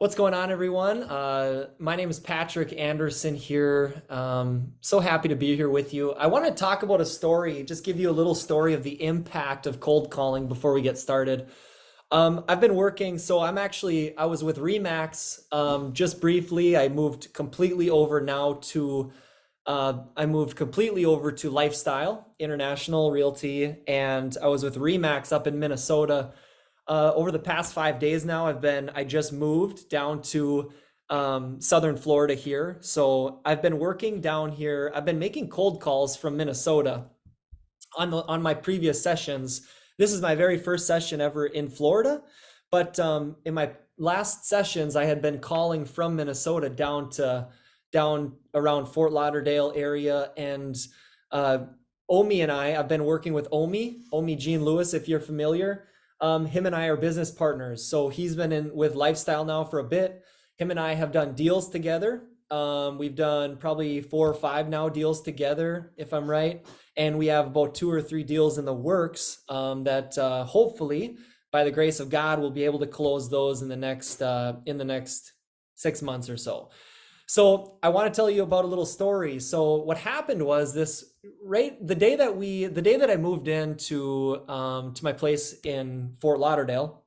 What's going on, everyone? My name is Patrick Anderson here. So happy to be here with you. I want to talk about a story, just give you a little story of the impact of cold calling before we get started. I've been working, so I was with Remax just briefly. I moved completely over to Lifestyle International Realty, and I was with Remax up in Minnesota. Over the past 5 days now, I just moved down to Southern Florida here. So I've been working down here. I've been making cold calls from Minnesota on my previous sessions. This is my very first session ever in Florida, but in my last sessions, I had been calling from Minnesota down around Fort Lauderdale area, and Omi and I've been working with Omi Jean Lewis, if you're familiar. Him and I are business partners. So he's been in with Lifestyle now for a bit. Him and I have done deals together. We've done probably 4 or 5 now deals together, if I'm right. And we have about 2 or 3 deals in the works that hopefully, by the grace of God, we'll be able to close those in the next 6 months or so. So I want to tell you about a little story. So what happened was the day that I moved into to my place in Fort Lauderdale,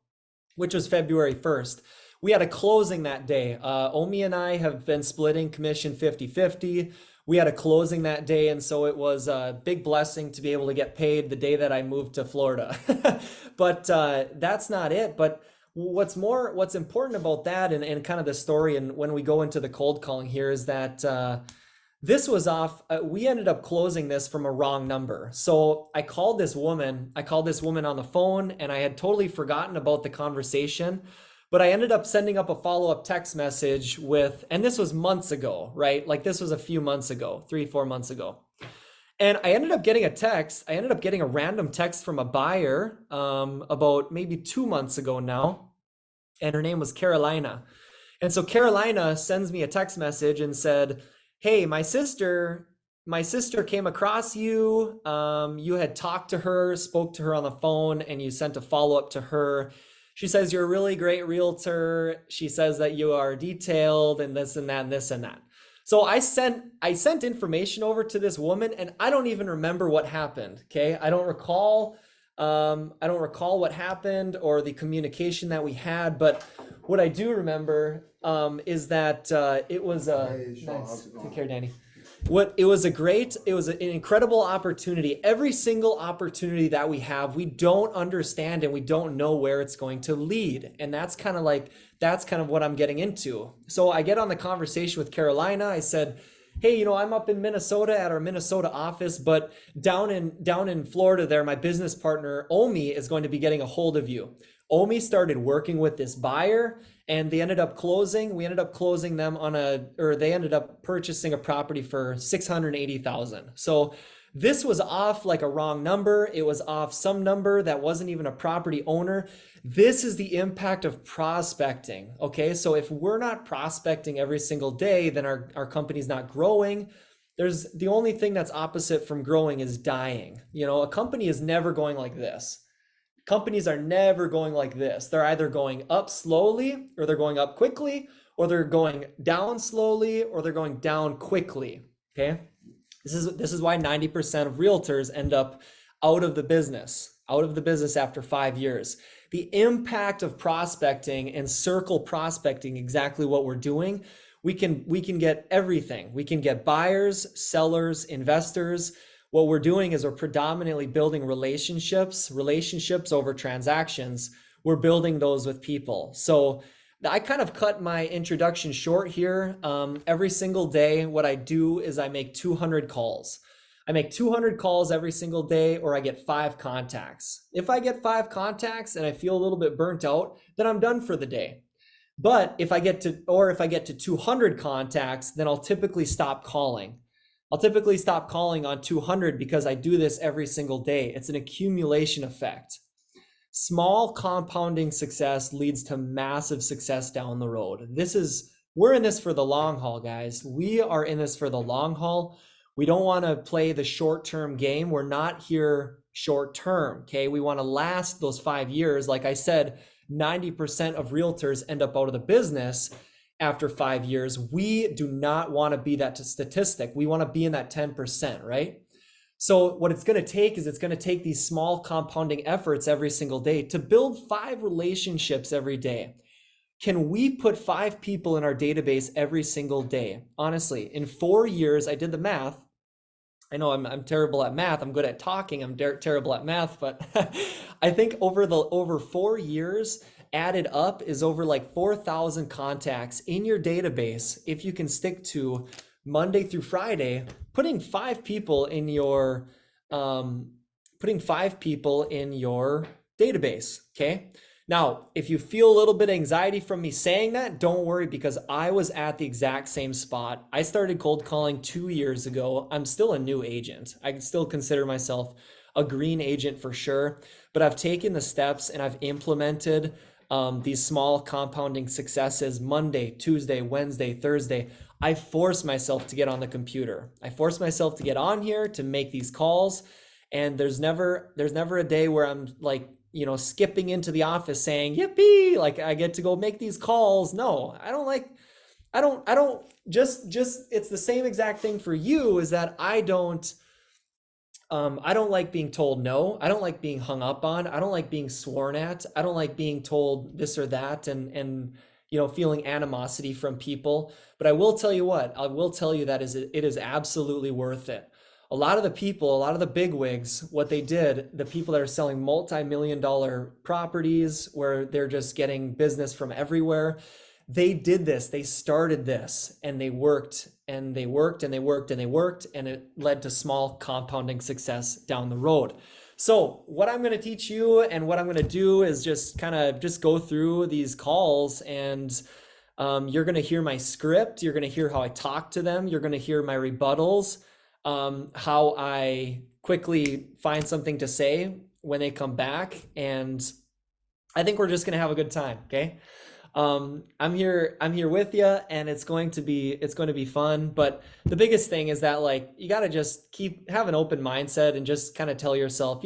which was February 1st, we had a closing that day. Omi and I have been splitting commission 50-50. We had a closing that day, and so it was a big blessing to be able to get paid the day that I moved to Florida. But that's not it. But what's important about that and kind of the story, and when we go into the cold calling here, is that this was off. We ended up closing this from a wrong number. So I called this woman on the phone, and I had totally forgotten about the conversation, but I ended up sending up a follow-up text message and this was months ago, right? Like this was a few months ago, 3-4 months ago. And I ended up getting a random text from a buyer about maybe 2 months ago now, and her name was Carolina. And so Carolina sends me a text message and said, "Hey, my sister came across you. You had talked to her, spoke to her on the phone, and you sent a follow-up to her. She says you're a really great realtor. She says that you are detailed and this and that and this and that." So I sent information over to this woman, and I don't even remember what happened. Okay, I don't recall what happened or the communication that we had, but what I do remember is that it was Hey, Sean, nice. how's it going? Take care, Danny. It was an incredible opportunity. Every single opportunity that we have, we don't understand and we don't know where it's going to lead. And that's kind of what I'm getting into. So I get on the conversation with Carolina. I said, "Hey, I'm up in Minnesota at our Minnesota office, but down in Florida there, my business partner, Omi, is going to be getting a hold of you." Omi started working with this buyer, and we ended up purchasing a property for $680,000. So this was off like a wrong number. It was off some number that wasn't even a property owner. This is the impact of prospecting. Okay, so if we're not prospecting every single day, then our company's not growing. The only thing that's opposite from growing is dying. A company is never going like this. Companies are never going like this. They're either going up slowly, or they're going up quickly, or they're going down slowly, or they're going down quickly. Okay, this is why 90% of realtors end up out of the business after 5 years. The impact of prospecting and circle prospecting, exactly what we're doing. We can get everything. We can get buyers, sellers, investors. What we're doing is we're predominantly building relationships over transactions. We're building those with people. So I kind of cut my introduction short here. Every single day, what I do is I make 200 calls. I make 200 calls every single day, or I get 5 contacts. If I get 5 contacts and I feel a little bit burnt out, then I'm done for the day. But if I get to 200 contacts, then I'll typically stop calling. I'll typically stop calling on 200 because I do this every single day. It's an accumulation effect. Small compounding success leads to massive success down the road. We're in this for the long haul, guys. We are in this for the long haul. We don't want to play the short-term game. We're not here short-term, okay? We want to last those 5 years. Like I said, 90% of realtors end up out of the business after 5 years. We do not want to be that statistic. We want to be in that 10%, right? So what it's going to take is it's going to take these small compounding efforts every single day to build 5 relationships every day. Can we put 5 people in our database every single day? Honestly, in 4 years, I did the math. I know I'm terrible at math. I'm good at talking. I'm terrible at math, but I think over 4 years added up is over like 4,000 contacts in your database if you can stick to Monday through Friday, putting 5 people in your database, okay? Now, if you feel a little bit of anxiety from me saying that, don't worry, because I was at the exact same spot. I started cold calling 2 years ago. I'm still a new agent. I can still consider myself a green agent for sure, but I've taken the steps and I've implemented these small compounding successes Monday, Tuesday, Wednesday, Thursday. I force myself to get on the computer. I force myself to get on here to make these calls, and there's never a day where I'm like, skipping into the office saying, yippee, like I get to go make these calls. No, I don't just it's the same exact thing for you, is that I don't like being told no. I don't like being hung up on. I don't like being sworn at. I don't like being told this or that and feeling animosity from people. But I will tell you that it is absolutely worth it. A lot of the bigwigs, what they did, the people that are selling multi-million dollar properties where they're just getting business from everywhere, they did this. They started this and they worked and they worked and they worked and they worked, and it led to small compounding success down the road. So what I'm going to teach you and what I'm going to do is just go through these calls, and you're going to hear my script. You're going to hear how I talk to them. You're going to hear my rebuttals, how I quickly find something to say when they come back. And I think we're just going to have a good time. Okay. I'm here with you, and it's going to be fun. But the biggest thing is that, like, you got to just have an open mindset and just kind of tell yourself,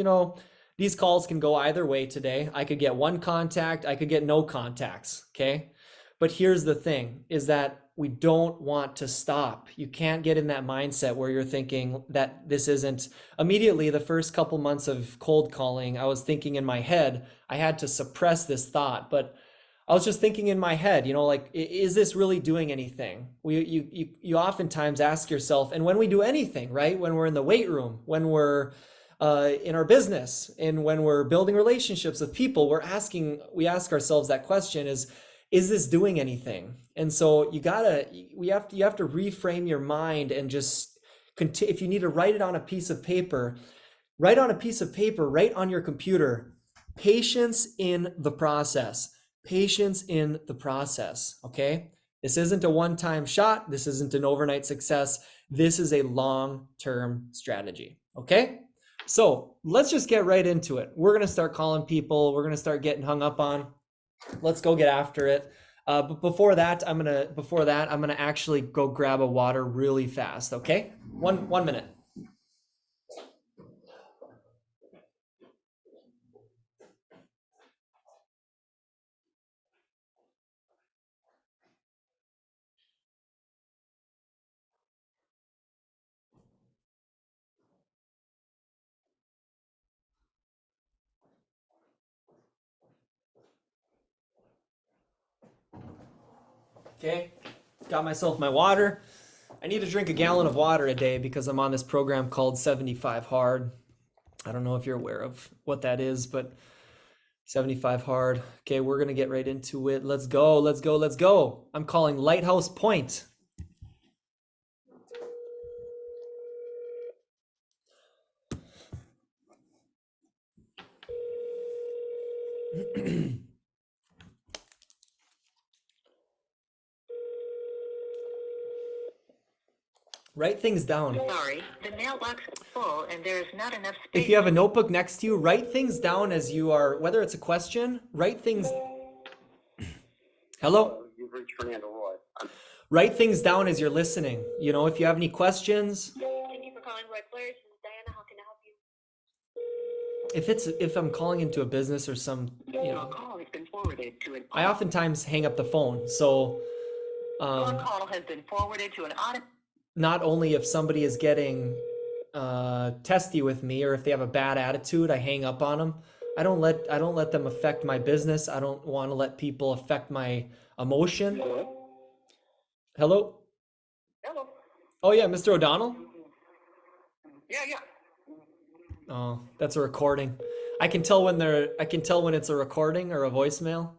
these calls can go either way today. I could get 1 contact, I could get no contacts. Okay. But here's the thing, is that we don't want to stop. You can't get in that mindset where you're thinking that this isn't. Immediately, the first couple months of cold calling, I was thinking in my head, I had to suppress this thought, but I was just thinking in my head, like, is this really doing anything? You oftentimes ask yourself, and when we do anything, right? When we're in the weight room, when we're in our business, and when we're building relationships with people, we ask ourselves that question: is this doing anything? And so you have to reframe your mind and just continue. If you need to write it on a piece of paper, write on your computer. Patience in the process. Patience in the process, okay? This isn't a one-time shot. This isn't an overnight success. This is a long-term strategy, okay? So let's just get right into it. We're gonna start calling people. We're gonna start getting hung up on. Let's go get after it. But before that, I'm gonna actually go grab a water really fast, okay? One minute. Okay, got myself my water. I need to drink a gallon of water a day because I'm on this program called 75 Hard. I don't know if you're aware of what that is, but 75 Hard. Okay, we're going to get right into it. Let's go, let's go, let's go. I'm calling Lighthouse Point. Write things down. Sorry, the mailbox is full and there is not enough space. If you have a notebook next to you, write things down as you are, whether it's a question, write things. Hello? You've reached Fernando Roy. Write things down as you're listening. If you have any questions. Thank you for calling Roy Claire. This is Diana. How can I help you? if I'm calling into a business or some, you Your know, call has been forwarded to an I oftentimes hang up the phone. So Your um, call has been forwarded to an auto. not only if somebody is getting testy with me or if they have a bad attitude, I hang up on them. I don't let them affect my business. I don't want to let people affect my emotion. Hello? Hello? Hello? Oh yeah, Mr. O'Donnell? Yeah, yeah. Oh, that's a recording. I can tell when it's a recording or a voicemail.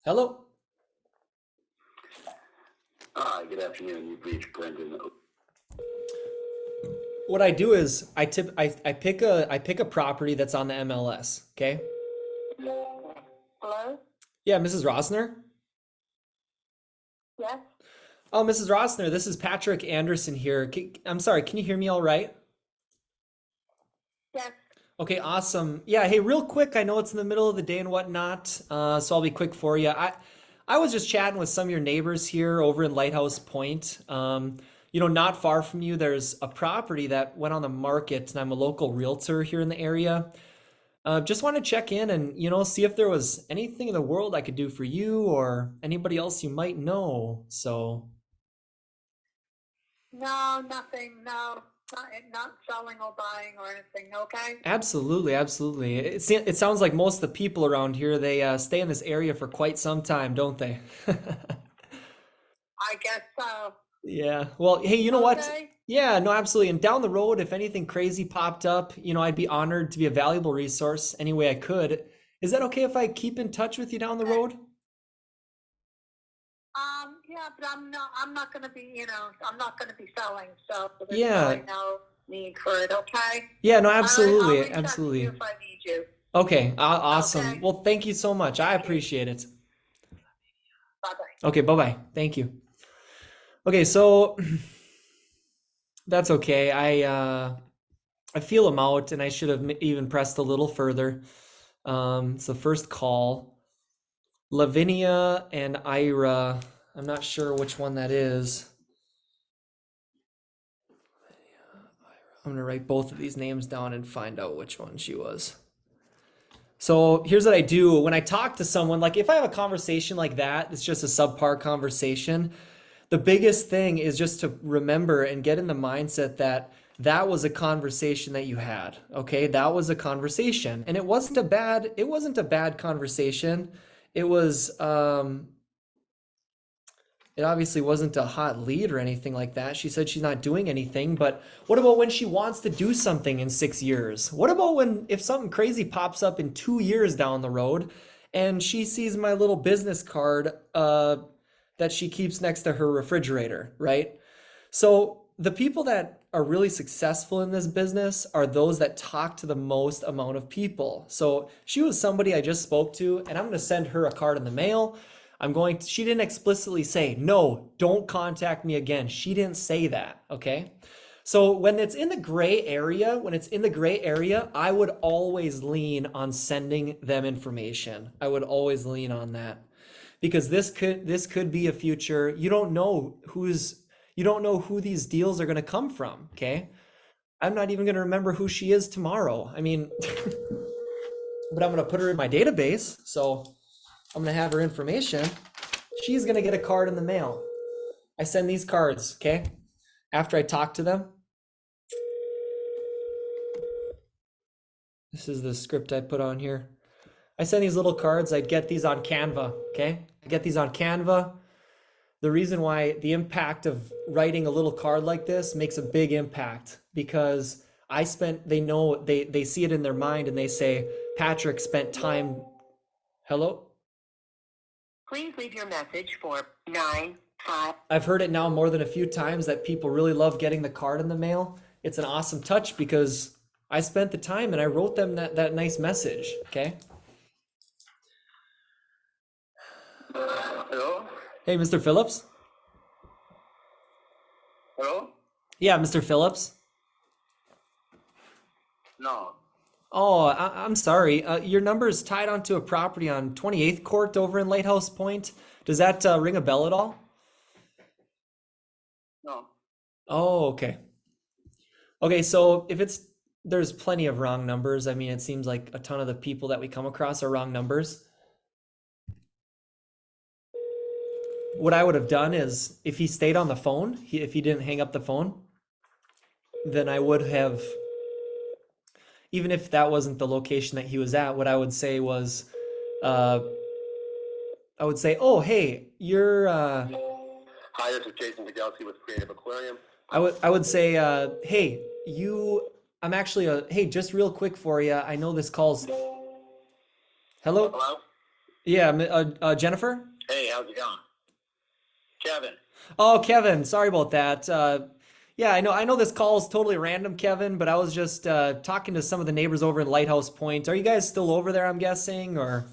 Hello? Hi, good afternoon. You've reached Brendan. What I do is I pick a property that's on the MLS, okay? Hello? Yeah, Mrs. Rosner? Yes? Oh, Mrs. Rosner, this is Patrick Anderson here. I'm sorry, can you hear me all right? Yes. Okay, awesome. Yeah, hey, real quick, I know it's in the middle of the day and whatnot, so I'll be quick for you. I was just chatting with some of your neighbors here over in Lighthouse Point. Not far from you, there's a property that went on the market, and I'm a local realtor here in the area. Just want to check in and, see if there was anything in the world I could do for you or anybody else you might know. So, No, nothing. No. Not selling or buying or anything, okay? absolutely, absolutely. It sounds like most of the people around here, they stay in this area for quite some time, don't they? I guess so. Yeah. Well, hey, you know what? Okay? Yeah, no, absolutely. And down the road, if anything crazy popped up, I'd be honored to be a valuable resource any way I could. Is that okay if I keep in touch with you down the Okay. road? Yeah, but I'm not gonna be, I'm not gonna be selling, so there's Yeah. really no need for it, okay? Yeah, no, All right, I'll absolutely. reach out to you Absolutely. if I need you. Okay, awesome. Okay? Well, thank you so much. I Thank you. appreciate it. Bye-bye. Okay, bye-bye. Thank you. Okay, so that's okay. I feel him out and I should have even pressed a little further. It's the first call. Lavinia and Ira. I'm not sure which one that is. I'm gonna write both of these names down and find out which one she was. So here's what I do when I talk to someone, like if I have a conversation like that, it's just a subpar conversation. The biggest thing is just to remember and get in the mindset that that was a conversation that you had. Okay, that was a conversation, and it wasn't a bad conversation. It was it obviously wasn't a hot lead or anything like that. She said she's not doing anything, but what about when she wants to do something in 6 years? What about when if something crazy pops up in 2 years down the road and she sees my little business card that she keeps next to her refrigerator, right? So the people that are really successful in this business are those that talk to the most amount of people. So she was somebody I just spoke to, and I'm going to send her a card in the mail. She didn't explicitly say, no, don't contact me again. She didn't say that. Okay. So when it's in the gray area, I would always lean on sending them information. I would always lean on that because this could be a future. You don't know who these deals are going to come from. Okay. I'm not even going to remember who she is tomorrow. I mean, but I'm going to put her in my database. So I'm going to have her information. She's going to get a card in the mail. I send these cards, okay? After I talk to them. This is the script I put on here. I send these little cards. I get these on Canva, okay? I get these on Canva. The reason why the impact of writing a little card like this makes a big impact because they see it in their mind and they say, Patrick spent time. Hello? Please leave your message for 9-5. I've heard it now more than a few times that people really love getting the card in the mail. It's an awesome touch because I spent the time and I wrote them that nice message. Okay. Hello? Hey, Mr. Phillips. Hello? Yeah, Mr. Phillips. No. Oh, I'm sorry. Your number is tied onto a property on 28th Court over in Lighthouse Point. Does that ring a bell at all? Oh, okay. Okay, so if it's there's plenty of wrong numbers. I mean, it seems like a ton of the people that we come across are wrong numbers. What I would have done is if he stayed on the phone, if he didn't hang up the phone, then I would have, even if that wasn't the location that he was at, what I would say was, uh, I would say, "Oh, hey, you're." Hi, this is Jason Pagelski with Creative Aquarium. I would say, "Hey, you." I'm actually a. Hey, just real quick for you. I know this call's. Hello. Hello? Yeah, Jennifer. Hey, how's it going? Kevin. Oh, Kevin. Sorry about that. Yeah, I know this call is totally random, Kevin, but I was just talking to some of the neighbors over in Lighthouse Point. Are you guys still over there? I'm guessing, or.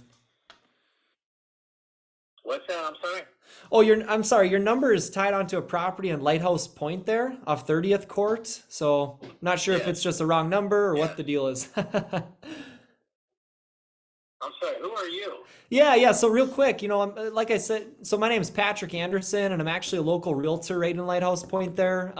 What's that? I'm sorry? Oh, I'm sorry, your number is tied onto a property in Lighthouse Point there off 30th Court. So, not sure if Yeah. it's just a wrong number or Yeah. what the deal is. I'm sorry, who are you? Yeah, yeah. So real quick, like I said, so my name is Patrick Anderson, and I'm actually a local realtor right in Lighthouse Point there.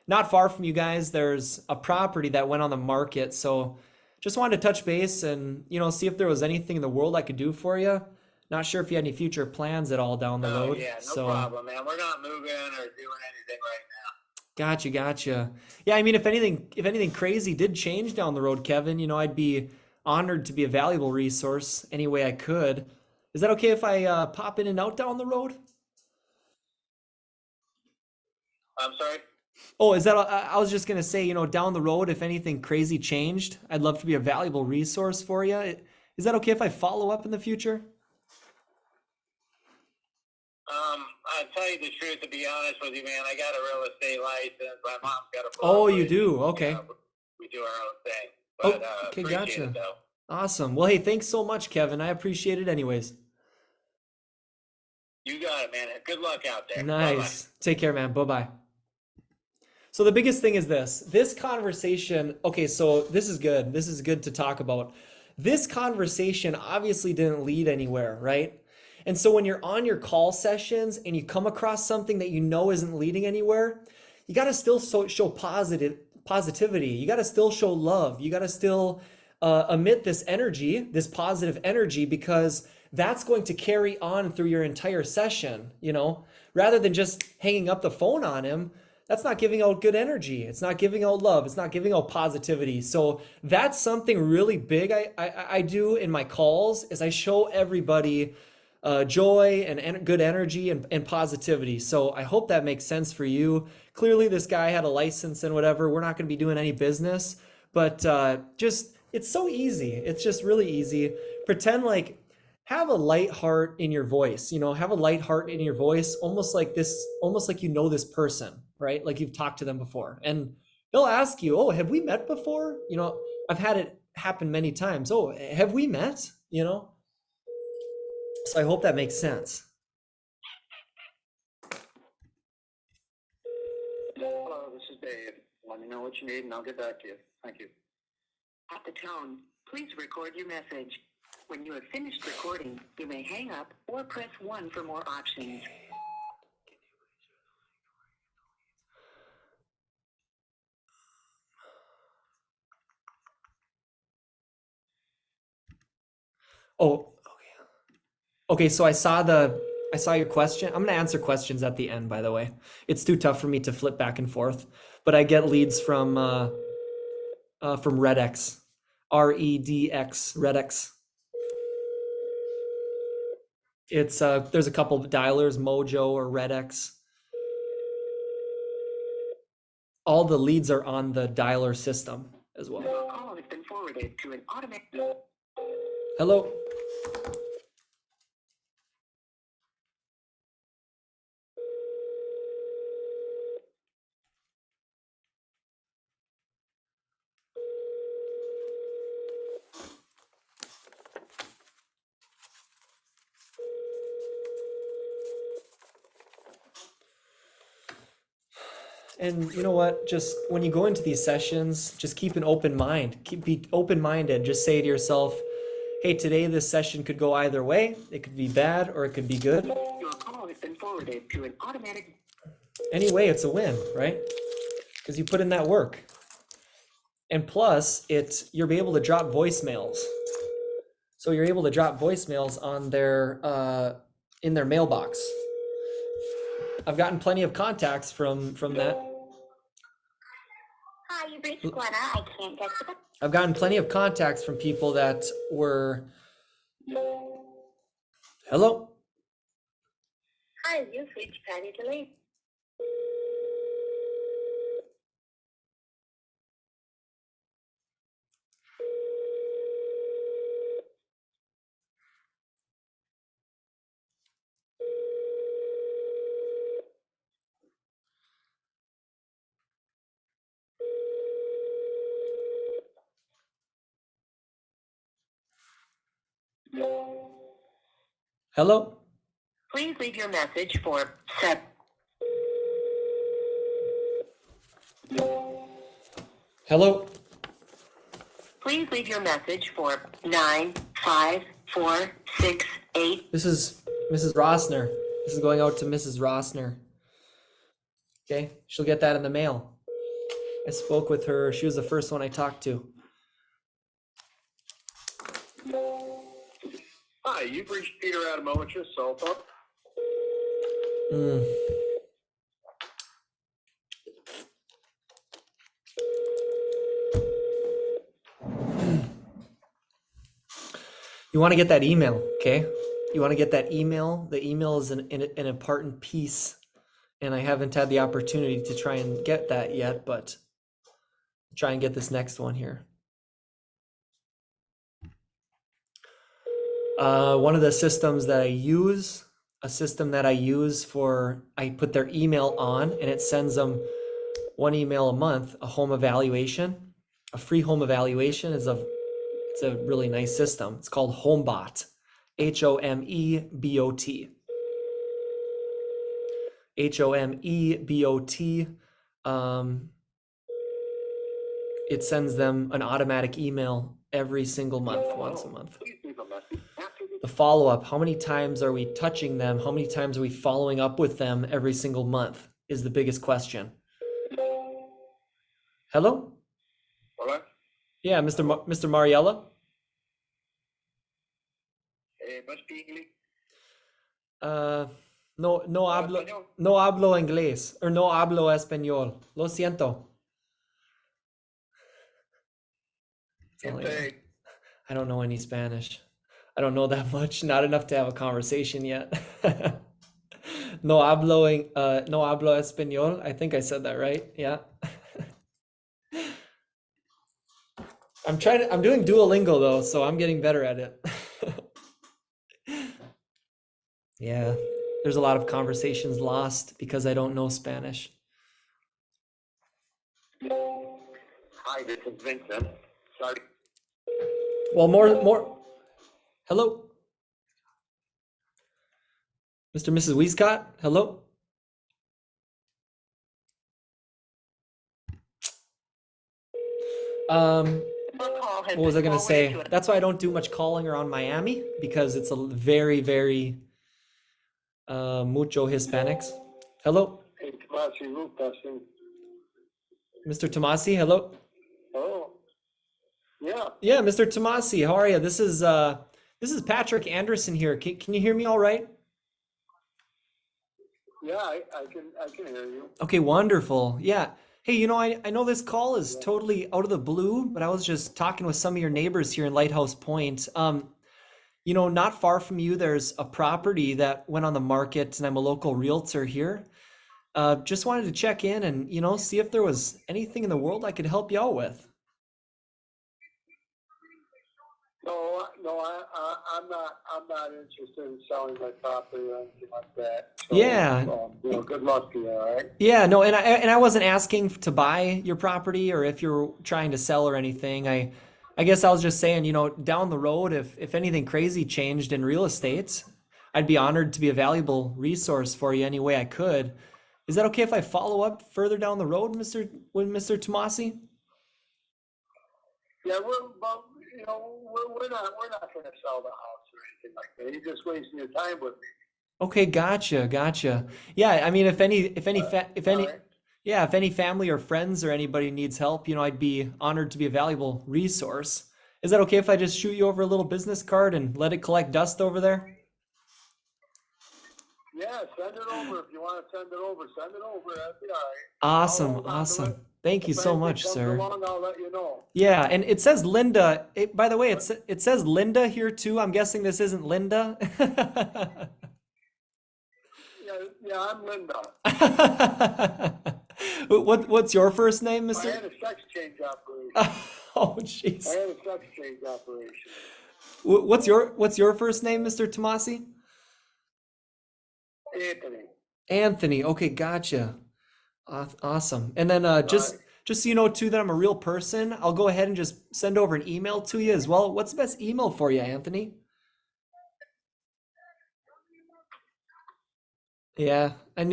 Not far from you guys, there's a property that went on the market. So just wanted to touch base and, see if there was anything in the world I could do for you. Not sure if you had any future plans at all down the Oh, road. yeah, no So problem, man. We're not moving or doing anything right gotcha, gotcha. Yeah, I mean, if anything crazy did change down the road, Kevin, I'd be honored to be a valuable resource any way I could. Is that okay if I pop in and out down the road? now. I'm sorry? Oh, is that? I was just gonna say, down the road, if anything crazy changed, I'd love to be a valuable resource for you. Is that okay if I follow up in the future? I'll tell you the truth, to be honest with you, man. I got a real estate license. My mom's got a Oh, you brokerage. do? You Okay. know, we do our own thing. But Oh, okay, appreciate it, gotcha. though. Awesome. Well, hey, thanks so much, Kevin. I appreciate it anyways. You got it, man. Good luck out there. Bye-bye. Nice. Take care, man. Bye-bye. So the biggest thing is this conversation. Okay, so this is good. This is good to talk about. This conversation obviously didn't lead anywhere, right? And so when you're on your call sessions and you come across something that you know isn't leading anywhere, you got to still show positivity. You got to still show love. You got to still emit this energy, this positive energy, because that's going to carry on through your entire session, rather than just hanging up the phone on him. That's not giving out good energy. It's not giving out love. It's not giving out positivity. So that's something really big I do in my calls is I show everybody joy and good energy and positivity. So I hope that makes sense for you. Clearly, this guy had a license and whatever. We're not going to be doing any business, but just it's so easy. It's just really easy. Pretend like have a light heart in your voice. Have a light heart in your voice, almost like this, almost like this person, right? Like you've talked to them before, and they'll ask you, "Oh, have we met before?" I've had it happen many times. "Oh, have we met?" So I hope that makes sense. Hello, this is Dave. Let me know what you need, and I'll get back to you. Thank you. At the tone, please record your message. When you have finished recording, you may hang up or press 1 for more options. Oh, okay. So I saw your question. I'm gonna answer questions at the end, by the way. It's too tough for me to flip back and forth, but I get leads from Redx, REDX, Redx. It's there's a couple of dialers, Mojo or Redx. All the leads are on the dialer system as well. Your call has been forwarded to an automatic. Hello. And you know what? Just when you go into these sessions, just keep an open mind. Be open-minded. Just say to yourself, "Hey, today this session could go either way. It could be bad or it could be good." Your call has been forwarded to an automatic. Anyway, it's a win, right? Because you put in that work. And plus, you'll be able to drop voicemails. So you're able to drop voicemails on in their mailbox. I've gotten plenty of contacts from that. Hi, you've reached Glenna. I can't get to the. I've gotten plenty of contacts from people that were. Hello? Hi, you've reached Patty DeLee. Hello? Please leave your message for set. Hello? Please leave your message for 95468. This is Mrs. Rossner. This is going out to Mrs. Rossner. Okay? She'll get that in the mail. I spoke with her. She was the first one I talked to. Hi, you've reached Peter Adamovich's cell phone. Mm. You want to get that email, okay? You want to get that email. The email is an important piece, and I haven't had the opportunity to try and get that yet, but I'll try and get this next one here. One of the systems that I use, I put their email on, and it sends them one email a month, a home evaluation. A free home evaluation it's a really nice system. It's called HomeBot, HOMEBOT. HOMEBOT. It sends them an automatic email every single month, once a month. The follow-up, how many times are we touching them? How many times are we following up with them every single month is the biggest question. Hello? Hola. Yeah, Mr. Mariella? Must be English. No hablo inglés, or no hablo español. Lo siento. That's all I know. I don't know any Spanish. I don't know that much, not enough to have a conversation yet. No hablo español. I think I said that right. Yeah. I'm doing Duolingo though, so I'm getting better at it. Yeah. There's a lot of conversations lost because I don't know Spanish. Hi, this is Vincent. Sorry. Well, more. Hello? Mr. and Mrs. Wiescott? Hello? What was I gonna say? That's why I don't do much calling around Miami, because it's a very, very mucho Hispanics. Hello? Hey, Tomasi, Luke, testing. Mr. Tomasi, hello? Oh, yeah. Yeah, Mr. Tomasi, how are you? This is Patrick Anderson here. Can you hear me all right? Yeah, I can hear you. Okay, wonderful. Yeah. Hey, I know this call is totally out of the blue, but I was just talking with some of your neighbors here in Lighthouse Point. Not far from you, there's a property that went on the market, and I'm a local realtor here. Just wanted to check in and, see if there was anything in the world I could help you out with. No, I'm not interested in selling my property or anything like that. So, Yeah. Good luck to you, all right? Yeah, no, and I wasn't asking to buy your property or if you're trying to sell or anything. I guess I was just saying, down the road, if anything crazy changed in real estate, I'd be honored to be a valuable resource for you any way I could. Is that okay if I follow up further down the road, Mr. Tomasi? Yeah, we're not going to sell the house or anything like that. You're just wasting your time with me. Okay, gotcha. Yeah, I mean, All right. if any family or friends or anybody needs help, I'd be honored to be a valuable resource. Is that okay if I just shoot you over a little business card and let it collect dust over there? Yeah, send it over if you want to send it over. Send it over. That'd be all right. I'll Awesome, hold on to it. awesome. Thank you If so anything much, comes sir. along, I'll let you know. Yeah, and it says Linda. By the way, But it says Linda here too. I'm guessing this isn't Linda. yeah, I'm Linda. What's your first name, I Mister? had a sex change operation. Oh, I jeez. had a sex change operation. What's your first name, Mister Tomasi? Anthony. Anthony. Okay, gotcha. Awesome. And then All right. just so you know too that I'm a real person, I'll go ahead and just send over an email to you as well. What's the best email for you, Anthony? Yeah, I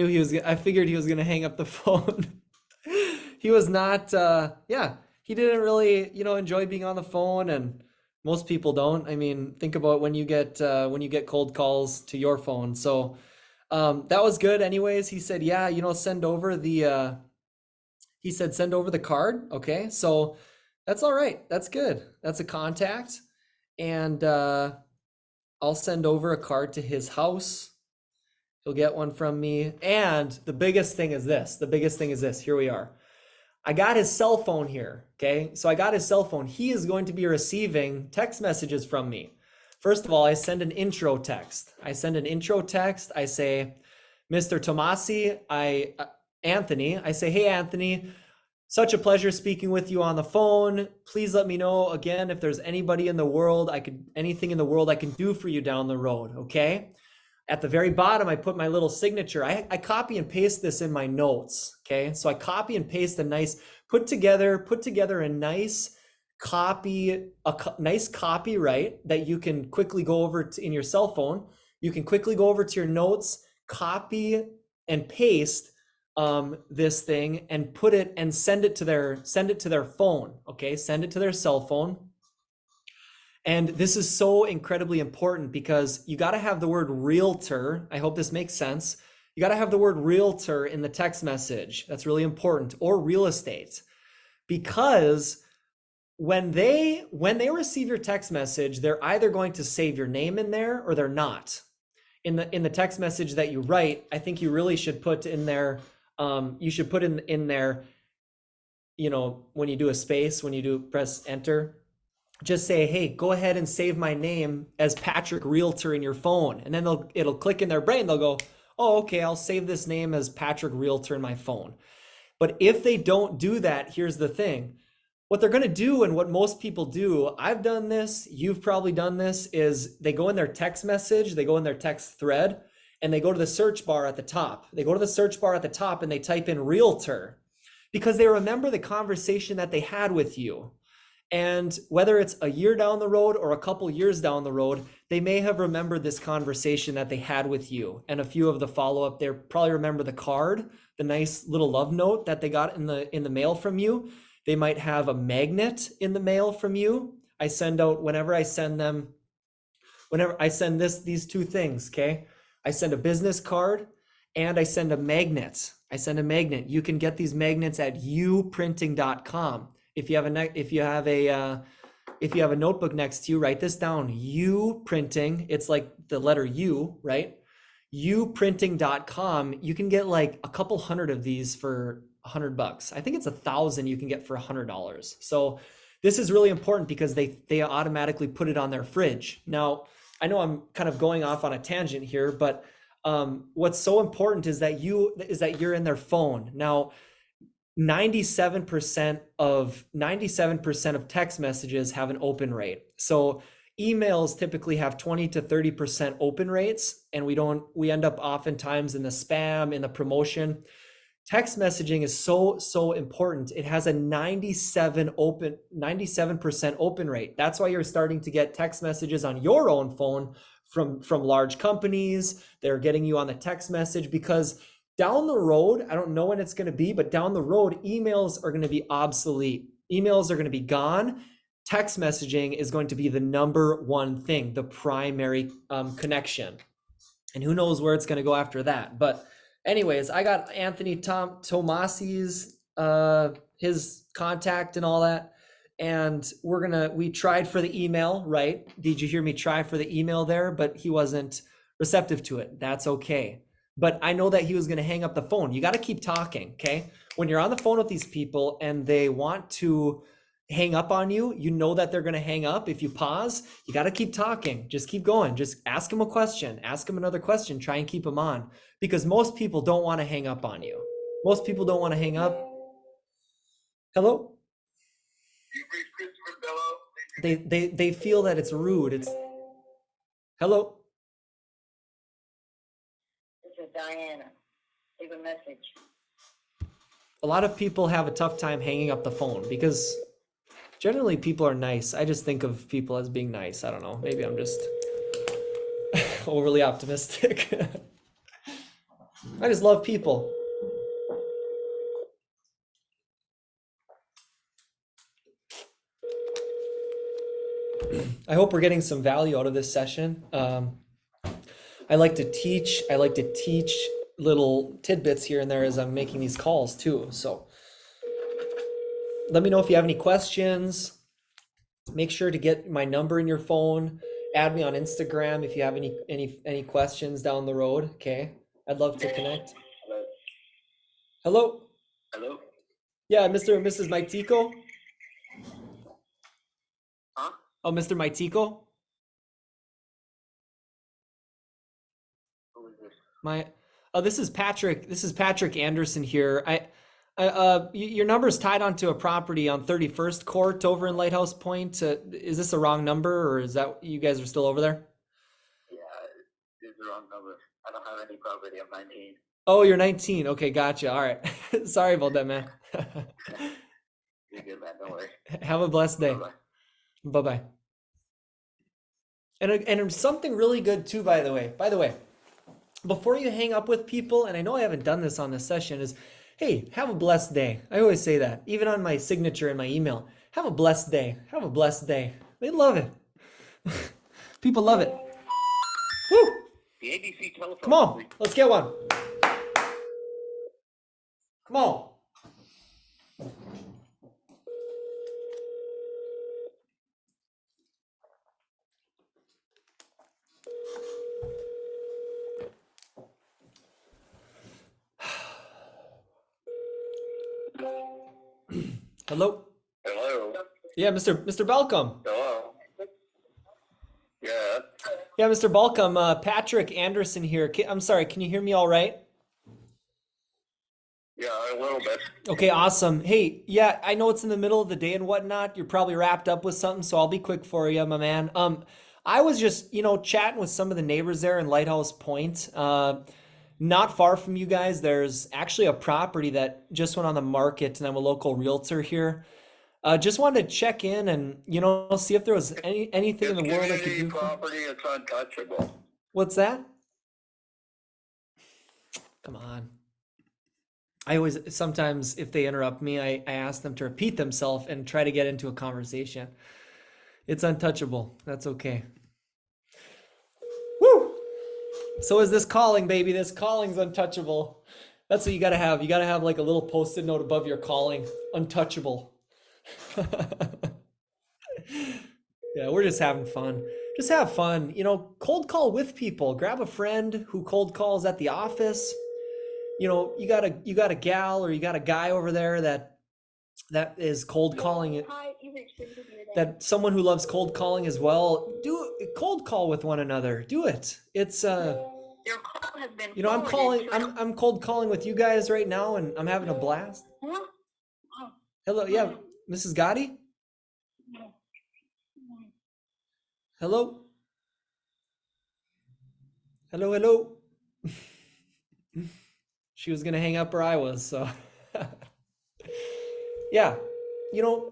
figured he was gonna hang up the phone. He was not, yeah, he didn't really, enjoy being on the phone, and most people don't. I mean, think about when you get cold calls to your phone. So, that was good anyways. He said, yeah, he said, send over the card. Okay. So that's all right. That's good. That's a contact. And, I'll send over a card to his house. He'll get one from me. And the biggest thing is this. The biggest thing is this. Here we are. I got his cell phone here. Okay. So I got his cell phone. He is going to be receiving text messages from me. First of all, I send an intro text. I say, Mr. Tomasi, Anthony. I say, hey, Anthony, such a pleasure speaking with you on the phone. Please let me know again if there's anything in the world I can do for you down the road. Okay. At the very bottom, I put my little signature. I copy and paste this in my notes. Okay. So I copy and paste put together a nice nice copy, right? That you can quickly go over in your cell phone. You can quickly go over to your notes, copy and paste this thing and put it and send it to their phone. Okay. Send it to their cell phone. And this is so incredibly important because you got to have the word realtor. I hope this makes sense. You got to have the word realtor in the text message. That's really important, or real estate. Because when they receive your text message, they're either going to save your name in there or they're not. In the text message that you write, I think you really should put in there, you should put in there, when you do a space, when you do press enter, just say, hey, go ahead and save my name as Patrick Realtor in your phone. And then it'll click in their brain. They'll go, oh, okay, I'll save this name as Patrick Realtor in my phone. But if they don't do that, here's the thing. What they're going to do, and what most people do, I've done this, you've probably done this, is they go in their text message, they go in their text thread, and they go to the search bar at the top. They go to the search bar at the top and they type in realtor because they remember the conversation that they had with you. And whether it's a year down the road or a couple years down the road, they may have remembered this conversation that they had with you. And a few of the follow-up, they probably remember the card, the nice little love note that they got in the mail from you. They might have a magnet in the mail from you. I send out whenever I send these two things, okay? I send a business card and I send a magnet. You can get these magnets at uprinting.com. If you have a notebook next to you, write this down. Uprinting, it's like the letter U, right? uprinting.com. You can get like a couple hundred of these for $100. I think it's 1,000 you can get for $100. So this is really important because they automatically put it on their fridge. Now, I know I'm kind of going off on a tangent here, but what's so important is that you're in their phone. Now, 97% of text messages have an open rate. So emails typically have 20 to 30% open rates, and we end up oftentimes in the spam, in the promotion. Text messaging is so important. It has a 97% open rate. That's why you're starting to get text messages on your own phone from large companies. They're getting you on the text message because down the road, I don't know when it's going to be, but down the road, emails are going to be obsolete. Emails are going to be gone. Text messaging is going to be the number one thing, the primary connection. and who knows where it's going to go after that. But anyways, I got Anthony Tomasi's his contact and all that, and we tried for the email, right? Did you hear me try for the email there? But he wasn't receptive to it. That's okay. But I know that he was going to hang up the phone. You got to keep talking, okay? When you're on the phone with these people and they want to hang up on you, you know that they're going to hang up. If you pause, you got to keep talking. Just keep going. Just ask them a question, ask them another question, try and keep them on, because most people don't want to hang up on you. Most people don't want to hang up. Hello? They feel that it's rude. It's hello. This is Diana. Leave a message. A lot of people have a tough time hanging up the phone because generally people are nice. I just think of people as being nice. I don't know. Maybe I'm just overly optimistic. I just love people. I hope we're getting some value out of this session. I like to teach. I like to teach little tidbits here and there as I'm making these calls too. So let me know if you have any questions. Make sure to get my number in your phone. Add me on Instagram if you have any questions down the road. Okay, I'd love to connect. Hello. Hello? Yeah, Mr. and Mrs. Maitico. Huh? Oh, Mr. Maitico. Who is this? This is Patrick. This is Patrick Anderson here. Your number is tied onto a property on 31st Court over in Lighthouse Point. Is this a wrong number, or is that you guys are still over there? Yeah, it's the wrong number. I don't have any property. I'm 19. Oh, you're 19. Okay, gotcha. All right. Sorry about that, man. You're good, man. Don't worry. Have a blessed day. Bye-bye. Bye-bye. And something really good too, by the way. Before you hang up with people, and I know I haven't done this on this session, is, hey, have a blessed day. I always say that, even on my signature in my email. Have a blessed day. Have a blessed day. They love it. People love it. Woo! The ABC telephone. Come on, let's get one. Come on. Hello? Hello? Yeah, Mr. Balcom. Hello? Yeah. Yeah, Mr. Balcom, Patrick Anderson here. I'm sorry, can you hear me all right? Yeah, a little bit. Okay, awesome. Hey, yeah, I know it's in the middle of the day and whatnot. You're probably wrapped up with something, so I'll be quick for you, my man. I was just, chatting with some of the neighbors there in Lighthouse Point. Not far from you guys, there's actually a property that just went on the market, and I'm a local realtor here. Just wanted to check in and, see if there was anything in the world I could Community do. property, it's untouchable. What's that? Come on. Sometimes if they interrupt me, I ask them to repeat themselves and try to get into a conversation. It's untouchable. That's okay. Woo! So is this calling, baby. This calling's untouchable. That's what you gotta have. You gotta have like a little post-it note above your calling. Untouchable. Yeah, we're just having fun. Just have fun. Cold call with people. Grab a friend who cold calls at the office. You got a gal or you got a guy over there that is cold calling it. That someone who loves cold calling as well. Do cold call with one another. Do it. It's Your call has been I'm forwarded calling. to- I'm cold calling with you guys right now, and I'm having a blast. Huh? Hello, yeah, Mrs. Gotti. Hello. Hello, hello. She was gonna hang up or I was, so. Yeah,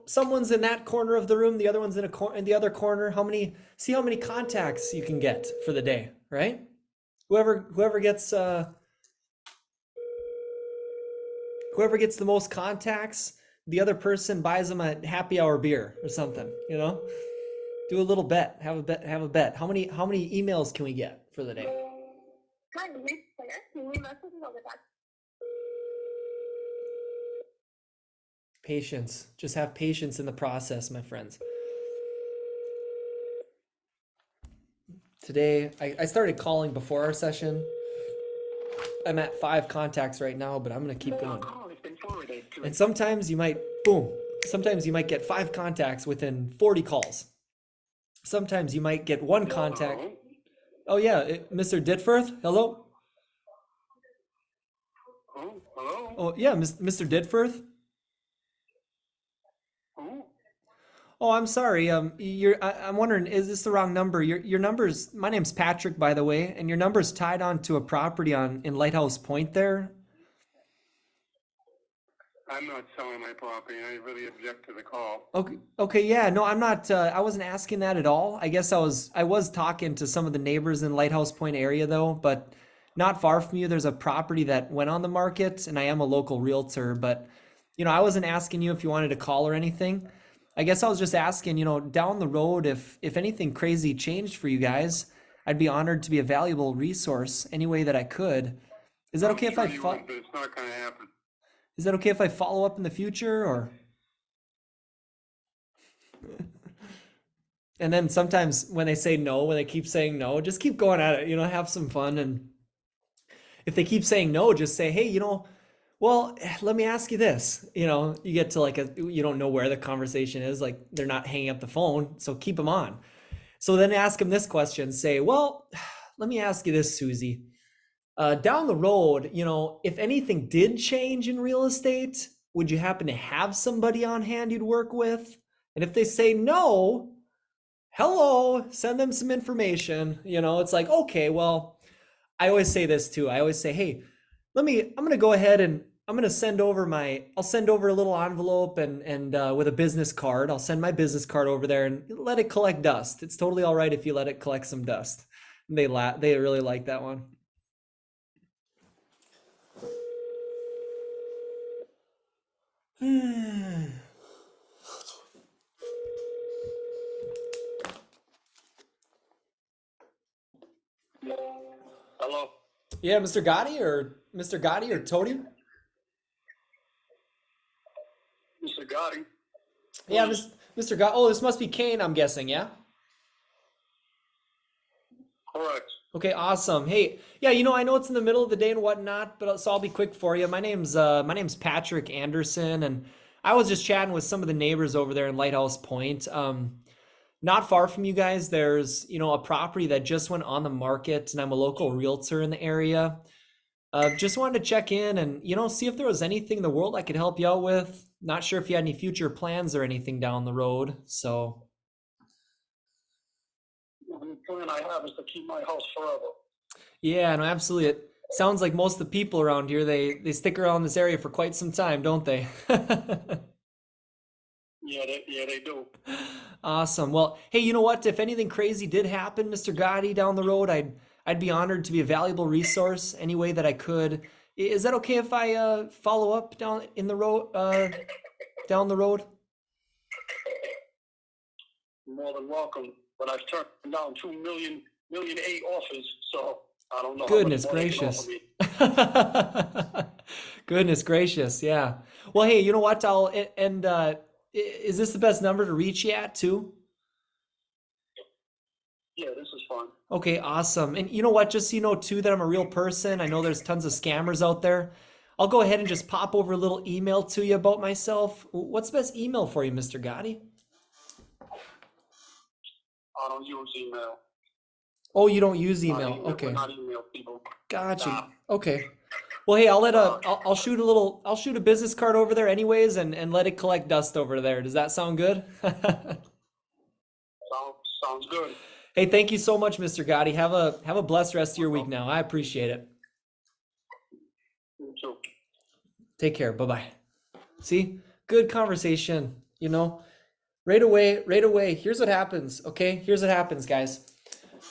someone's in that corner of the room, the other one's in the other corner. See how many contacts you can get for the day, right? Whoever gets the most contacts, the other person buys them a happy hour beer or something, Do a little bet. Have a bet. How many emails can we get for the day? Kindly wait for your leave message and I'll get back. Patience. Just have patience in the process, my friends. Today, I started calling before our session. I'm at 5 contacts right now, but I'm gonna keep Your going. call has been forwarded to And sometimes you might, boom, sometimes you might get 5 contacts within 40 calls. Sometimes you might get 1 contact. Hello? Oh yeah, Mr. Ditforth, hello? Oh, hello? Oh yeah, Mr. Ditforth? Oh, Oh, I'm sorry. I'm wondering, is this the wrong number? Your number's, my name's Patrick, by the way, and your number's tied on to a property in Lighthouse Point there. I'm not selling my property. I really object to the call. Okay, yeah, no, I'm not. I wasn't asking that at all. I guess I was talking to some of the neighbors in Lighthouse Point area though, but not far from you, there's a property that went on the market, and I am a local realtor, but I wasn't asking you if you wanted to call or anything. I guess I was just asking, down the road, if anything crazy changed for you guys, I'd be honored to be a valuable resource any way that I could. Is that I'm okay if sure I you fo- would, but it's not going to happen. Is that okay if I follow up in the future or? And then sometimes when they say no, when they keep saying no, just keep going at it, have some fun. And if they keep saying no, just say, hey, well, let me ask you this. You get to you don't know where the conversation is, like they're not hanging up the phone, so keep them on. So then ask them this question, say, well, let me ask you this, Susie. Down the road, if anything did change in real estate, would you happen to have somebody on hand you'd work with? And if they say no, hello, send them some information. It's like, okay, well, I always say this too. I always say, hey, I'm going to go ahead and I'm going to I'll send over a little envelope and with a business card. I'll send my business card over there and let it collect dust. It's totally all right if you let it collect some dust. And they really like that one. Hello? Yeah, Mr. Gotti or Tony? Mr. Gotti? Yeah, Mr. Gotti. Oh, this must be Kane, I'm guessing, yeah? Correct. Okay, awesome. Hey, yeah, I know it's in the middle of the day and whatnot, but so I'll be quick for you. My name's Patrick Anderson, and I was just chatting with some of the neighbors over there in Lighthouse Point. Not far from you guys, there's a property that just went on the market, and I'm a local realtor in the area. Just wanted to check in and see if there was anything in the world I could help you out with. Not sure if you had any future plans or anything down the road. So The only plan I have is to keep my house forever. yeah, no, absolutely. It sounds like most of the people around here they stick around this area for quite some time, don't they? Yeah, they do. Awesome. Well, hey, you know what? If anything crazy did happen, Mr. Gotti, down the road, I'd be honored to be a valuable resource any way that I could. Is that okay if I follow up down the road? You're more than welcome. But I've turned down 2 million 8 offers, so I don't know Goodness how much more they can offer gracious. me. Goodness gracious. Yeah. Well, hey, you know what? Is this the best number to reach you at too? Yeah, this is fun. Okay, awesome. And you know what? Just so you know too that I'm a real person. I know there's tons of scammers out there. I'll go ahead and just pop over a little email to you about myself. What's the best email for you, Mr. Gotti? I don't use email. Oh, you don't use Not email. email. We're Okay. not email people. Gotcha. Nah. Okay. Well, hey, I'll shoot a business card over there anyways and let it collect dust over there. Does that sound good? Sounds good. Hey, thank you so much, Mr. Gotti. Have a blessed rest of your week now. I appreciate it. You too. Take care. Bye-bye. See? Good conversation, Right away. Here's what happens, okay? Here's what happens, guys.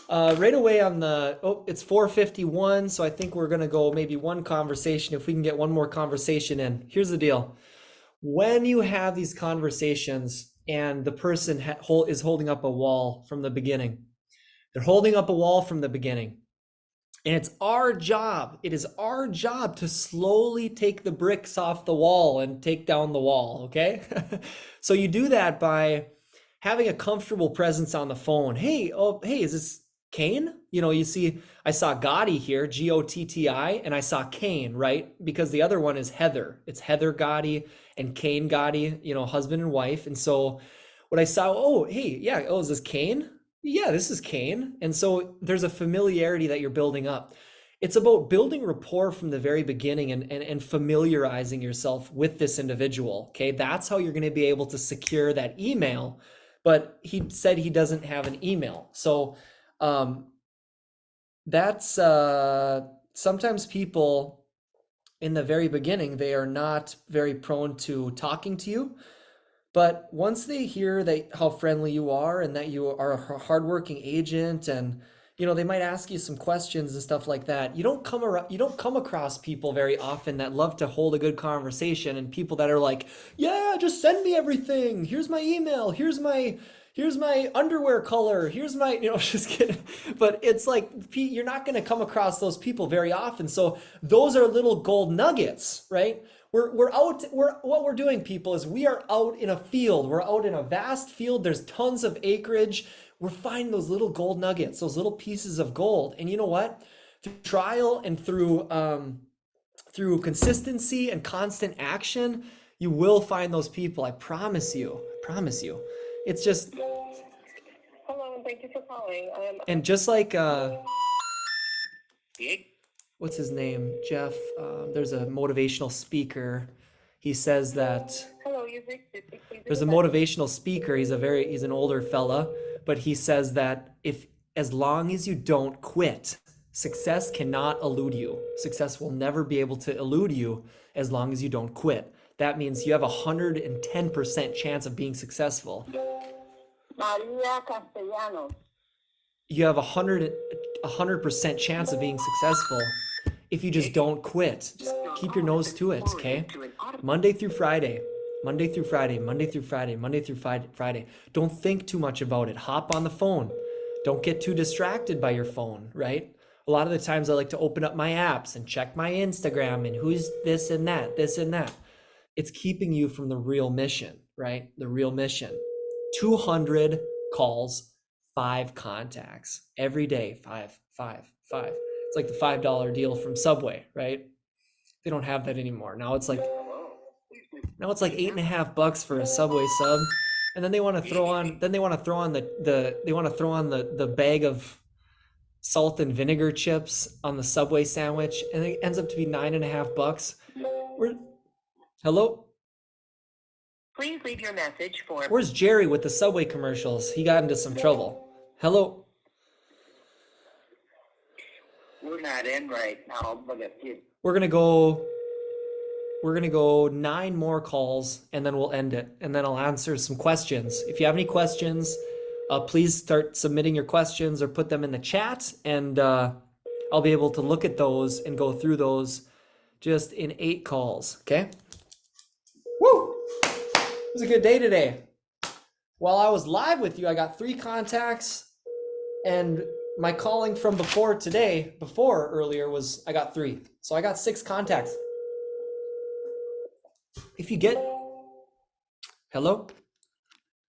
Right away it's 4:51, so I think we're gonna go maybe one conversation, if we can get one more conversation in. Here's the deal. When you have these conversations and the person is holding up a wall from the beginning, they're holding up a wall from the beginning. And it's our job. It is our job to slowly take the bricks off the wall and take down the wall, okay? So you do that by having a comfortable presence on the phone. Hey, oh, hey, is this Kane? You know, you see, I saw Gotti here, Gotti, and I saw Kane, right? Because the other one is Heather. It's Heather Gotti and Kane Gotti, you know, husband and wife. And so what I saw, oh, hey, yeah, oh, is this Kane? Yeah, this is Kane. And so there's a familiarity that you're building up. It's about building rapport from the very beginning and familiarizing yourself with this individual. Okay, that's how you're going to be able to secure that email. But he said he doesn't have an email. So that's sometimes people in the very beginning, they are not very prone to talking to you. But once they hear that how friendly you are and that you are a hardworking agent, and you know, they might ask you some questions and stuff like that. You don't come across people very often that love to hold a good conversation, and people that are like, "Yeah, just send me everything. Here's my email. Here's my underwear color. Here's my," you know, just kidding. But it's like you're not going to come across those people very often. So those are little gold nuggets, right? What we're doing, people, is we are out in a field. We're out in a vast field. There's tons of acreage. We're finding those little gold nuggets, those little pieces of gold. And you know what? Through trial and through consistency and constant action, you will find those people. I promise you. I promise you. It's just, Hello, and thank you for calling. and just like what's his name? Jeff. There's a motivational speaker. He says that Hello, you've reached 50. Please there's a motivational speaker. He's an older fella, but he says that if as long as you don't quit, success cannot elude you. Success will never be able to elude you as long as you don't quit. That means you have 110% chance of being successful. Maria Castellanos. You have 100% chance of being successful if you just don't quit. Just keep your nose to it, okay? Monday through Friday, Monday through Friday, Monday through Friday, Monday through Friday. Don't think too much about it. Hop on the phone. Don't get too distracted by your phone, right? A lot of the times I like to open up my apps and check my Instagram and who's this and that, this and that. It's keeping you from the real mission, right? The real mission. 200 calls, 5 contacts every day. 5. It's like the $5 deal from Subway, right? They don't have that anymore. Now it's like $8.50 for a Subway sub, and then they want to throw on the bag of salt and vinegar chips on the Subway sandwich, and it ends up to be $9.50. Hello? Please leave your message for. Where's Jerry with the Subway commercials? He got into some trouble. Hello? We're not in right now, but if you We're gonna go 9 more calls and then we'll end it. And then I'll answer some questions. If you have any questions, please start submitting your questions or put them in the chat, and I'll be able to look at those and go through those just in 8 calls, okay? Woo! It was a good day today. While I was live with you, I got 3 contacts, and my calling from before earlier was I got 3. So I got 6 contacts. If you get, hello?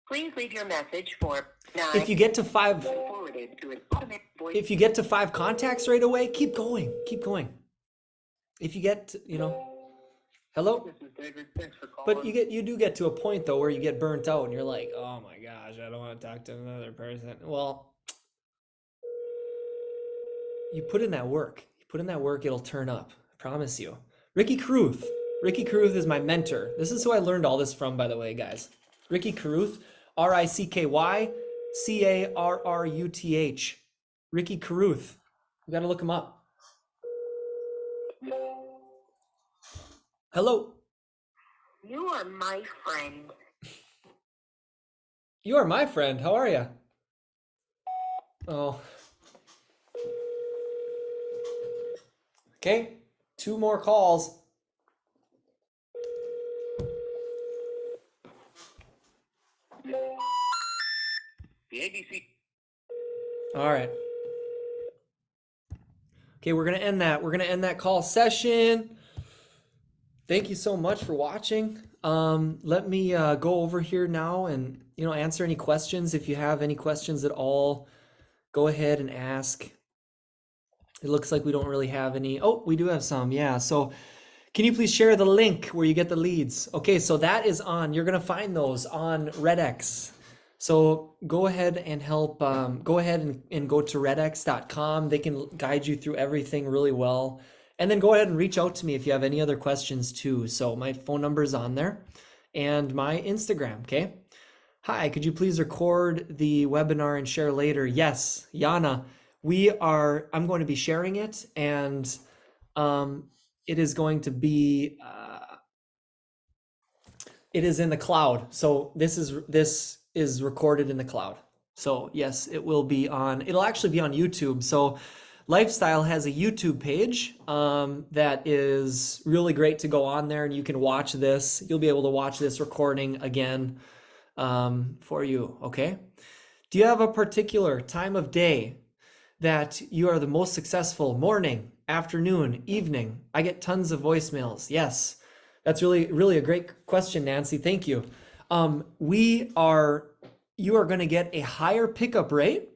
Please leave your message for 9. If you get to 5, Forwarded to an automated voice. if you get to 5 contacts right away, keep going. If you get, hello? This is David. Thanks for calling. But you do get to a point though where you get burnt out and you're like, oh my gosh, I don't want to talk to another person. Well, you put in that work. It'll turn up. I promise you. Ricky Caruth is my mentor. This is who I learned all this from, by the way, guys. Ricky Caruth, RICKYCARRUTH. Ricky Caruth. You gotta look him up. Hello. You are my friend. You are my friend. How are you? Oh. Okay. 2 more calls. The ABC. All right. Okay, we're gonna end that. We're gonna end that call session. Thank you so much for watching. Let me go over here now and answer any questions. If you have any questions at all, go ahead and ask. It looks like we don't really have any. Oh, we do have some. Yeah. So can you please share the link where you get the leads? Okay, so that is on. You're gonna find those on RedX. So go ahead and help. Go ahead and go to redx.com. They can guide you through everything really well. And then go ahead and reach out to me if you have any other questions too. So my phone number is on there and my Instagram. Okay. Hi, could you please record the webinar and share later? Yes, Yana, I'm going to be sharing it, and it is going to be, it is in the cloud. So this is recorded in the cloud. So yes, it'll actually be on YouTube. So Lifestyle has a YouTube page that is really great to go on there, and you can watch this. You'll be able to watch this recording again for you, okay? Do you have a particular time of day that you are the most successful? Morning, afternoon, evening? I get tons of voicemails. Yes, that's really, really a great question, Nancy. Thank you. You are going to get a higher pickup rate.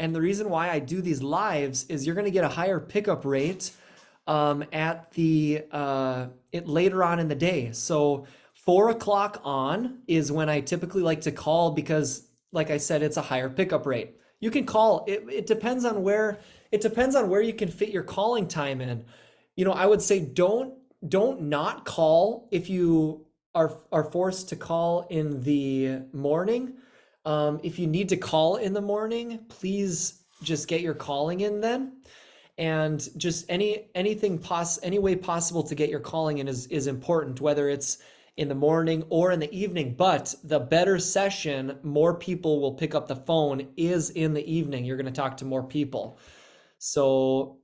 And the reason why I do these lives is you're going to get a higher pickup rate at later on in the day. So 4 o'clock on is when I typically like to call because, like I said, it's a higher pickup rate. You can call. It depends on where you can fit your calling time in. I would say don't not call if you are forced to call in the morning. If you need to call in the morning, please just get your calling in then. And just any way possible to get your calling in is important, whether it's in the morning or in the evening. But the better session, more people will pick up the phone, is in the evening. You're going to talk to more people. So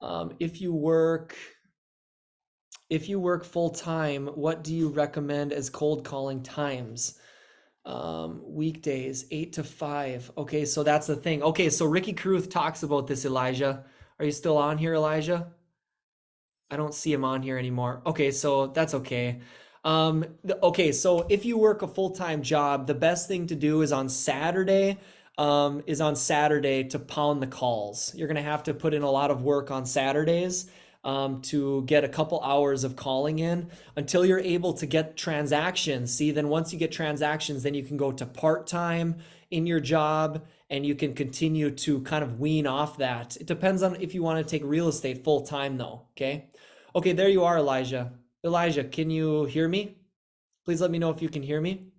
if you work full time, what do you recommend as cold calling times? Weekdays 8 to 5. Okay, so that's the thing. Okay, so Ricky Caruth talks about this. Elijah, are you still on here, Elijah? I don't see him on here anymore. Okay, so that's okay. Okay, so if you work a full-time job, the best thing to do is on Saturday to pound the calls. You're gonna have to put in a lot of work on Saturdays to get a couple hours of calling in until you're able to get transactions. See, then once you get transactions, then you can go to part-time in your job and you can continue to kind of wean off that. It depends on if you want to take real estate full-time though, okay? Okay, there you are, Elijah. Elijah, can you hear me? Please let me know if you can hear me.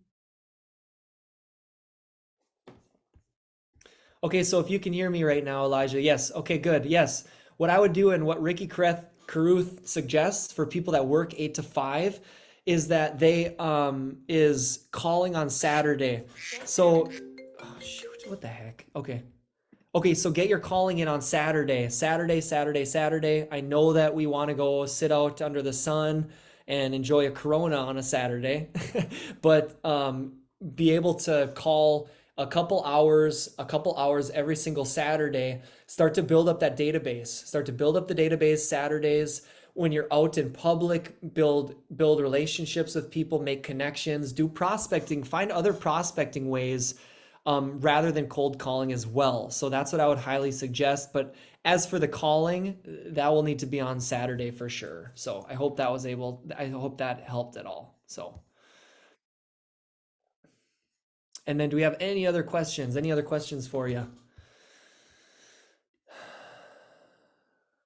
Okay, so if you can hear me right now, Elijah, yes. Okay, good. Yes. What I would do and what Ricky Caruth suggests for people that work 8 to 5 is that they is calling on Saturday. So, oh shoot, what the heck? Okay. Okay, so get your calling in on Saturday. Saturday. I know that we want to go sit out under the sun and enjoy a Corona on a Saturday, but be able to call a couple hours every single Saturday. Start to build up that database. Start to build up the database Saturdays. When you're out in public, build relationships with people, make connections, do prospecting, find other prospecting ways rather than cold calling as well. So that's what I would highly suggest. But as for the calling, that will need to be on Saturday for sure. So I hope that helped at all. So, and then do we have any other questions? Any other questions for you?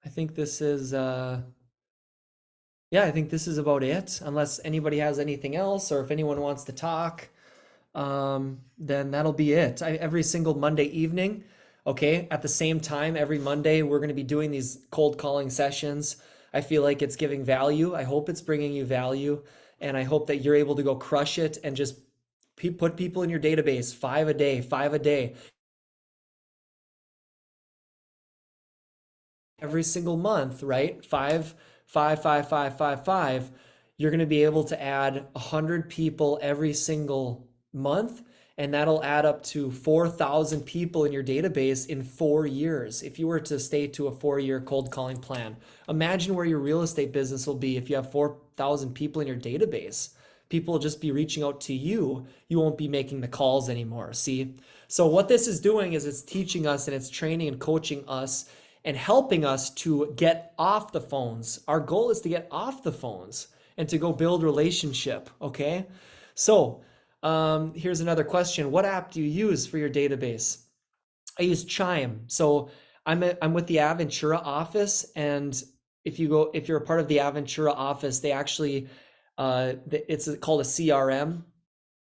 I think this is, I think this is about it. Unless anybody has anything else or if anyone wants to talk. Then that'll be it. Every single Monday evening, okay, at the same time, every Monday, we're going to be doing these cold calling sessions. I feel like it's giving value. I hope it's bringing you value. And I hope that you're able to go crush it and just put people in your database, 5 a day. Every single month, right? 5. You're going to be able to add 100 people every single month, and that'll add up to 4,000 people in your database in 4 years if you were to stay to a 4-year cold calling plan. Imagine where your real estate business will be if you have 4,000 people in your database. People will just be reaching out to you. You won't be making the calls anymore. See? So what this is doing is it's teaching us and it's training and coaching us and helping us to get off the phones. Our goal is to get off the phones and to go build relationship, okay? So here's another question. What app do you use for your database? I use Chime. So I'm with the Aventura office, and if you're a part of the Aventura office, they actually it's called a CRM.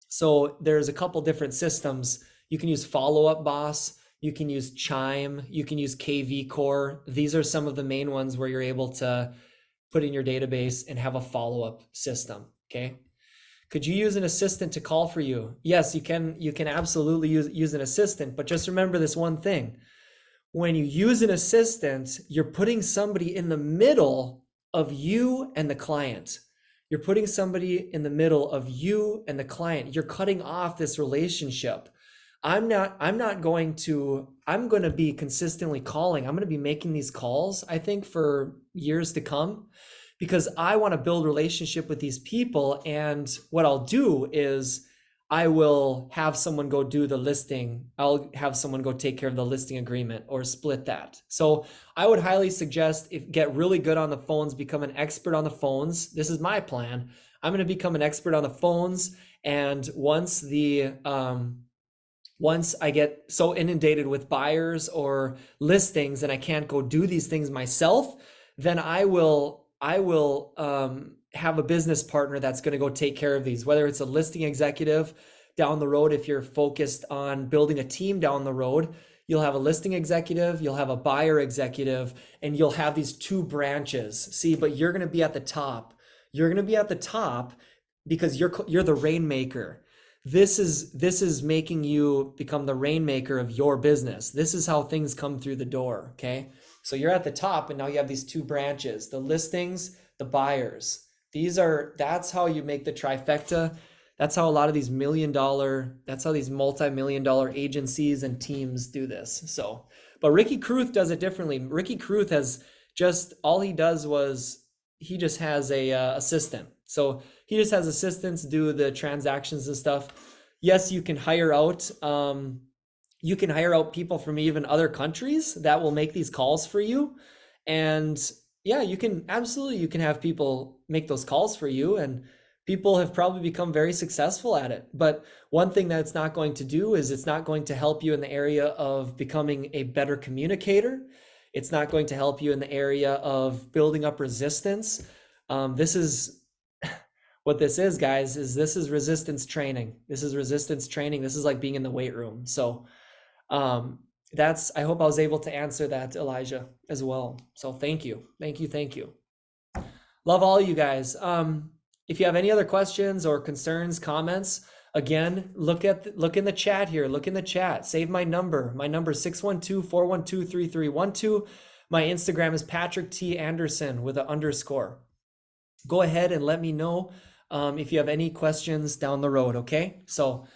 So there's a couple different systems. You can use Follow Up Boss, you can use Chime, you can use KV Core. These are some of the main ones where you're able to put in your database and have a follow-up system, okay? Could you use an assistant to call for you? Yes, you can absolutely use an assistant, but just remember this one thing. When you use an assistant, you're putting somebody in the middle of you and the client. You're putting somebody in the middle of you and the client. You're cutting off this relationship. I'm going to be consistently calling. I'm going to be making these calls, I think, for years to come, because I want to build relationship with these people. And what I'll do is I will have someone go do the listing. I'll have someone go take care of the listing agreement or split that. So I would highly suggest get really good on the phones, become an expert on the phones. This is my plan. I'm going to become an expert on the phones. And once I get so inundated with buyers or listings and I can't go do these things myself, then I will have a business partner that's going to go take care of these, whether it's a listing executive down the road. If you're focused on building a team down the road, you'll have a listing executive, you'll have a buyer executive, and you'll have these two branches. See, but you're going to be at the top. You're going to be at the top because you're the rainmaker. This is making you become the rainmaker of your business. This is how things come through the door, okay? So you're at the top, and now you have these two branches, the listings, the buyers. That's how you make the trifecta. That's how a lot of these that's how these multi-million-dollar agencies and teams do this. So, but Ricky Kruth does it differently. Ricky Kruth he just has a assistant. So he just has assistants do the transactions and stuff. Yes, you can hire out people from even other countries that will make these calls for you. And yeah, you can have people make those calls for you, and people have probably become very successful at it. But one thing that it's not going to do is it's not going to help you in the area of becoming a better communicator. It's not going to help you in the area of building up resistance. This is what this is, guys, this is resistance training. This is resistance training. This is like being in the weight room. So I hope I was able to answer that, Elijah, as well. So thank you. Love all you guys. If you have any other questions or concerns, comments, again, look in the chat here. Look in the chat. Save my number. My number is 612-412-3312. My Instagram is Patrick T. Anderson with an _. Go ahead and let me know if you have any questions down the road, okay? So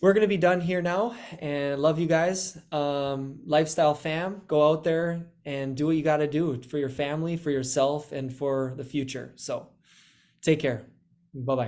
we're going to be done here now, and love you guys. Lifestyle fam, go out there and do what you got to do for your family, for yourself, and for the future. So take care. Bye-bye.